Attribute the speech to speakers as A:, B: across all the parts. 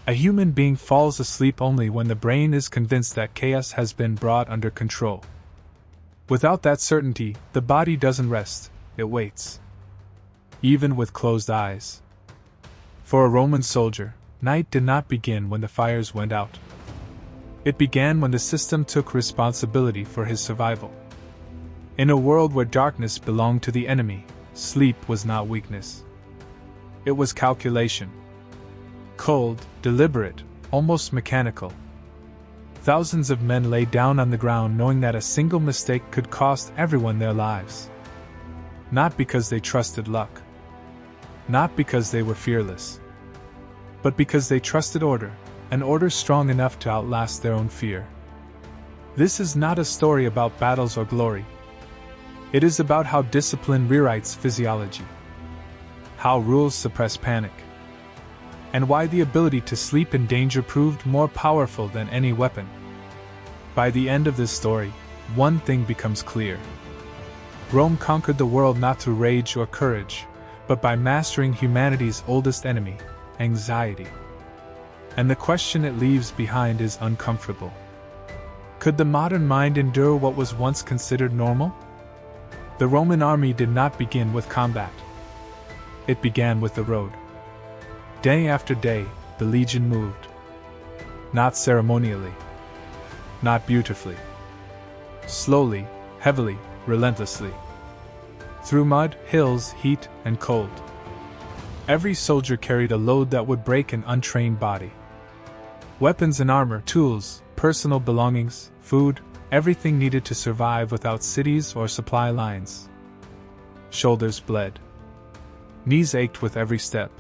A: A human being falls asleep only when the brain is convinced that chaos has been brought under control. Without that certainty, the body doesn't rest, it waits. Even with closed eyes. For a Roman soldier, night did not begin when the fires went out. It began when the system took responsibility for his survival. In a world where darkness belonged to the enemy, sleep was not weakness. It was calculation. Cold, deliberate, almost mechanical. Thousands of men lay down on the ground knowing that a single mistake could cost everyone their lives. Not because they trusted luck. Not because they were fearless. But because they trusted order, an order strong enough to outlast their own fear. This is not a story about battles or glory. It is about how discipline rewrites physiology. How rules suppress panic. And why the ability to sleep in danger proved more powerful than any weapon. By the end of this story, one thing becomes clear. Rome conquered the world not through rage or courage, but by mastering humanity's oldest enemy, anxiety. And the question it leaves behind is uncomfortable. Could the modern mind endure what was once considered normal? The Roman army did not begin with combat. It began with the road. Day after day, the legion moved. Not ceremonially. Not beautifully. Slowly, heavily, relentlessly. Through mud, hills, heat, and cold. Every soldier carried a load that would break an untrained body. Weapons and armor, tools, personal belongings, food, everything needed to survive without cities or supply lines. Shoulders bled. Knees ached with every step.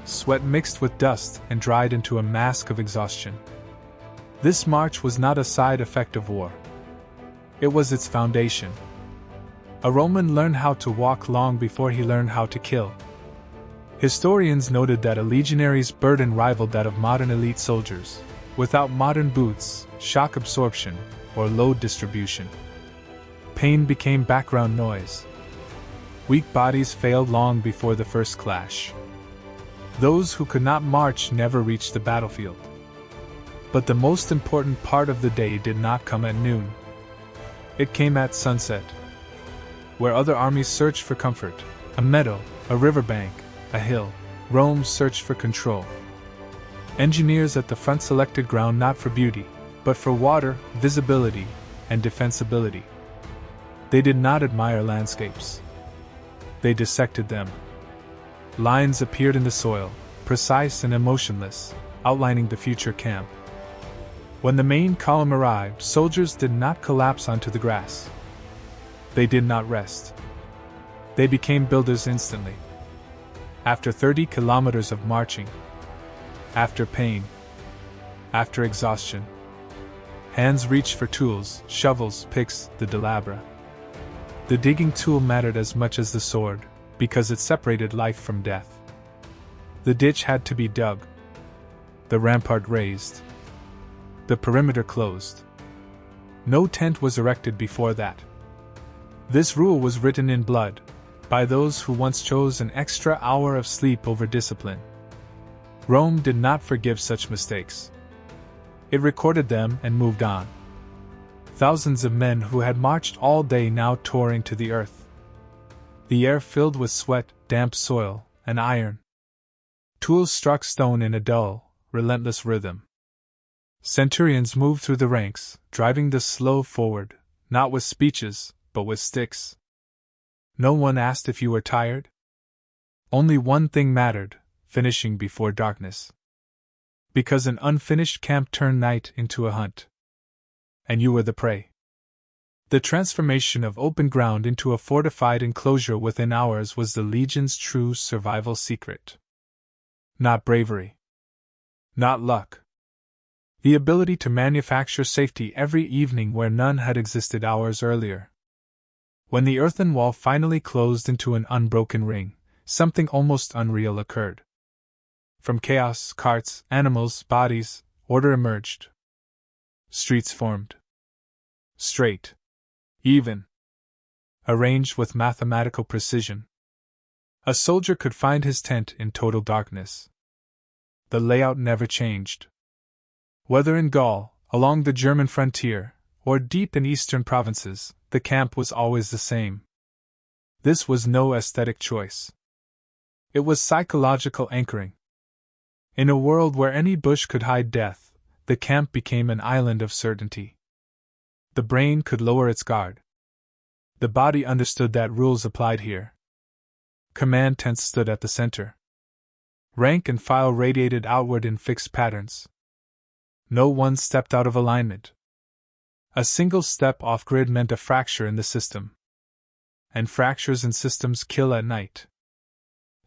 A: Sweat mixed with dust and dried into a mask of exhaustion. This march was not a side effect of war. It was its foundation. A Roman learned how to walk long before he learned how to kill. Historians noted that a legionary's burden rivaled that of modern elite soldiers, without modern boots, shock absorption, or load distribution. Pain became background noise. Weak bodies failed long before the first clash. Those who could not march never reached the battlefield. But the most important part of the day did not come at noon. It came at sunset. Where other armies searched for comfort, a meadow, a riverbank, a hill, Rome searched for control. Engineers at the front selected ground not for beauty, but for water, visibility, and defensibility. They did not admire landscapes. They dissected them. Lines appeared in the soil, precise and emotionless, outlining the future camp. When the main column arrived, soldiers did not collapse onto the grass. They did not rest. They became builders instantly. After 30 kilometers of marching, after pain, after exhaustion, hands reached for tools, shovels, picks, the delabra. The digging tool mattered as much as the sword, because it separated life from death. The ditch had to be dug. The rampart raised. The perimeter closed. No tent was erected before that. This rule was written in blood, by those who once chose an extra hour of sleep over discipline. Rome did not forgive such mistakes. It recorded them and moved on. Thousands of men who had marched all day now tore into the earth. The air filled with sweat, damp soil, and iron. Tools struck stone in a dull, relentless rhythm. Centurions moved through the ranks, driving the slow forward, not with speeches, but with sticks. No one asked if you were tired. Only one thing mattered: finishing before darkness. Because an unfinished camp turned night into a hunt. And you were the prey. The transformation of open ground into a fortified enclosure within hours was the legion's true survival secret. Not bravery. Not luck. The ability to manufacture safety every evening where none had existed hours earlier. When the earthen wall finally closed into an unbroken ring, something almost unreal occurred. From chaos, carts, animals, bodies, order emerged. Streets formed. Straight. Even. Arranged with mathematical precision. A soldier could find his tent in total darkness. The layout never changed. Whether in Gaul, along the German frontier, or deep in eastern provinces, the camp was always the same. This was no aesthetic choice. It was psychological anchoring. In a world where any bush could hide death, the camp became an island of certainty. The brain could lower its guard. The body understood that rules applied here. Command tents stood at the center. Rank and file radiated outward in fixed patterns. No one stepped out of alignment. A single step off-grid meant a fracture in the system. And fractures in systems kill at night.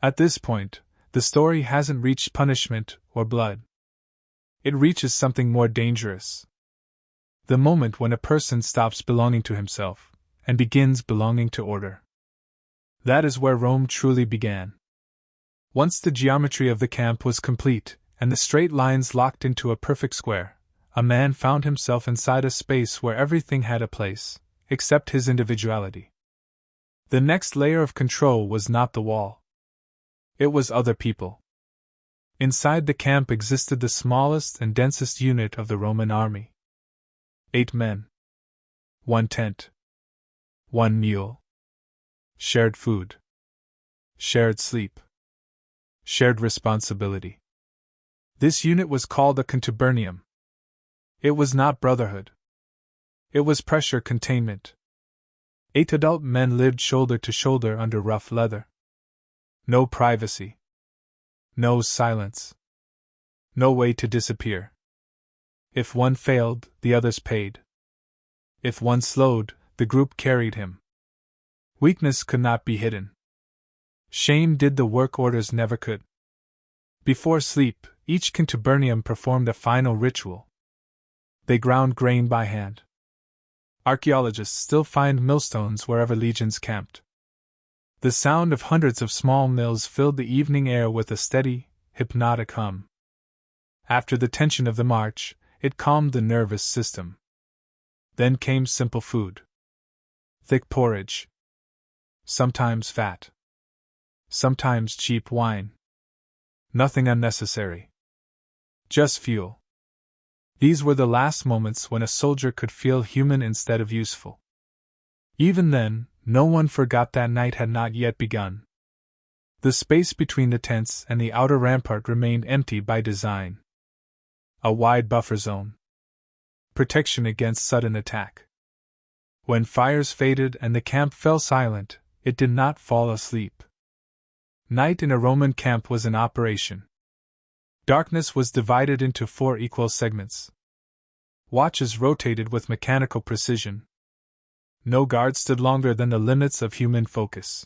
A: At this point, the story hasn't reached punishment or blood. It reaches something more dangerous. The moment when a person stops belonging to himself and begins belonging to order. That is where Rome truly began. Once the geometry of the camp was complete, and the straight lines locked into a perfect square, a man found himself inside a space where everything had a place, except his individuality. The next layer of control was not the wall. It was other people. Inside the camp existed the smallest and densest unit of the Roman army. 8 men. 1 tent. 1 mule. Shared food. Shared sleep. Shared responsibility. This unit was called a contubernium. It was not brotherhood. It was pressure containment. 8 adult men lived shoulder to shoulder under rough leather. No privacy. No silence. No way to disappear. If one failed, the others paid. If one slowed, the group carried him. Weakness could not be hidden. Shame did the work orders never could. Before sleep, each contubernium performed a final ritual. They ground grain by hand. Archaeologists still find millstones wherever legions camped. The sound of hundreds of small mills filled the evening air with a steady, hypnotic hum. After the tension of the march, it calmed the nervous system. Then came simple food. Thick porridge. Sometimes fat. Sometimes cheap wine. Nothing unnecessary. Just fuel. These were the last moments when a soldier could feel human instead of useful. Even then, no one forgot that night had not yet begun. The space between the tents and the outer rampart remained empty by design. A wide buffer zone. Protection against sudden attack. When fires faded and the camp fell silent, it did not fall asleep. Night in a Roman camp was in operation. Darkness was divided into 4 equal segments. Watches rotated with mechanical precision. No guard stood longer than the limits of human focus.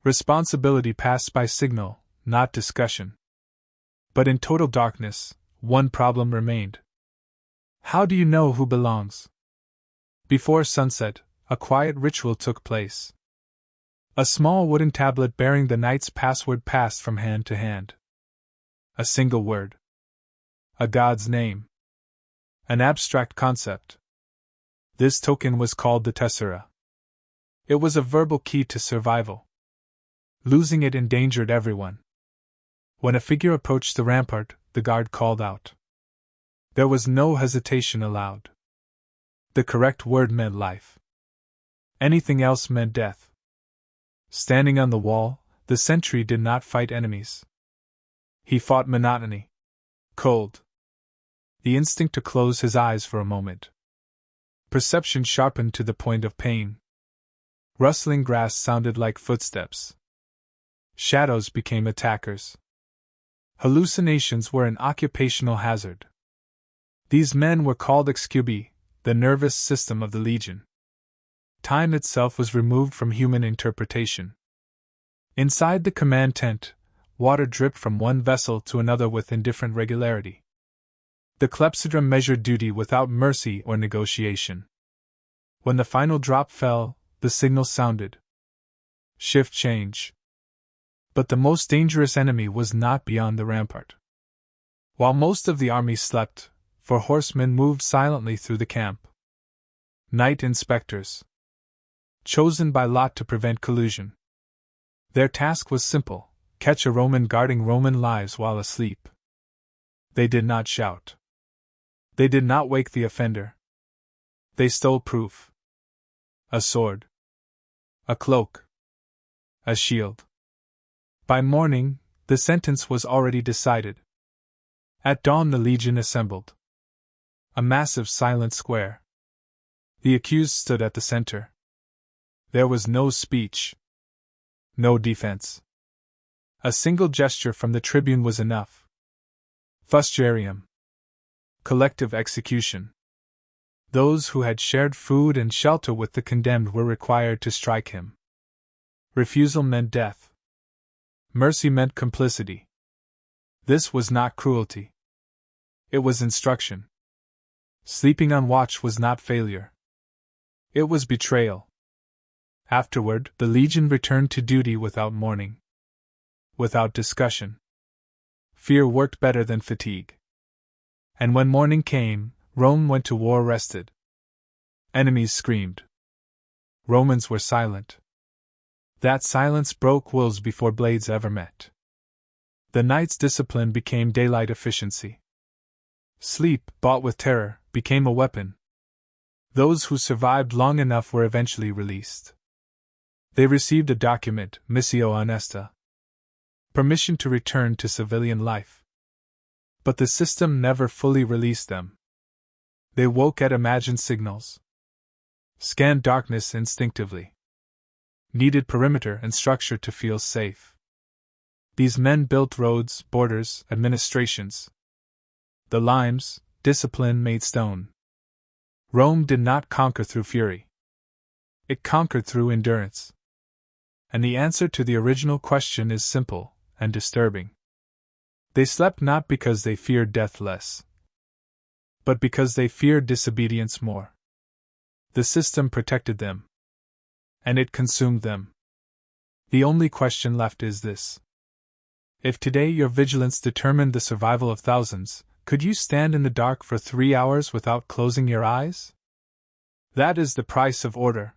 A: Responsibility passed by signal, not discussion. But in total darkness, one problem remained. How do you know who belongs? Before sunset, a quiet ritual took place. A small wooden tablet bearing the night's password passed from hand to hand. A single word. A god's name. An abstract concept. This token was called the tessera. It was a verbal key to survival. Losing it endangered everyone. When a figure approached the rampart, the guard called out. There was no hesitation allowed. The correct word meant life. Anything else meant death. Standing on the wall, the sentry did not fight enemies. He fought monotony. Cold. The instinct to close his eyes for a moment. Perception sharpened to the point of pain. Rustling grass sounded like footsteps. Shadows became attackers. Hallucinations were an occupational hazard. These men were called excubi, the nervous system of the legion. Time itself was removed from human interpretation. Inside the command tent, water dripped from one vessel to another with indifferent regularity. The clepsydra measured duty without mercy or negotiation. When the final drop fell, the signal sounded. Shift change. But the most dangerous enemy was not beyond the rampart. While most of the army slept, 4 horsemen moved silently through the camp. Night inspectors. Chosen by lot to prevent collusion. Their task was simple: catch a Roman guarding Roman lives while asleep. They did not shout. They did not wake the offender. They stole proof. A sword. A cloak. A shield. By morning, the sentence was already decided. At dawn the legion assembled. A massive silent square. The accused stood at the center. There was no speech. No defense. A single gesture from the tribune was enough. Fusterium. Collective execution. Those who had shared food and shelter with the condemned were required to strike him. Refusal meant death. Mercy meant complicity. This was not cruelty. It was instruction. Sleeping on watch was not failure. It was betrayal. Afterward, the legion returned to duty without mourning. Without discussion. Fear worked better than fatigue. And when morning came, Rome went to war rested. Enemies screamed. Romans were silent. That silence broke wills before blades ever met. The night's discipline became daylight efficiency. Sleep, bought with terror, became a weapon. Those who survived long enough were eventually released. They received a document, missio honesta. Permission to return to civilian life. But the system never fully released them. They woke at imagined signals. Scanned darkness instinctively. Needed perimeter and structure to feel safe. These men built roads, borders, administrations. The limes, discipline made stone. Rome did not conquer through fury. It conquered through endurance. And the answer to the original question is simple and disturbing. They slept not because they feared death less, but because they feared disobedience more. The system protected them, and it consumed them. The only question left is this. If today your vigilance determined the survival of thousands, could you stand in the dark for 3 hours without closing your eyes? That is the price of order.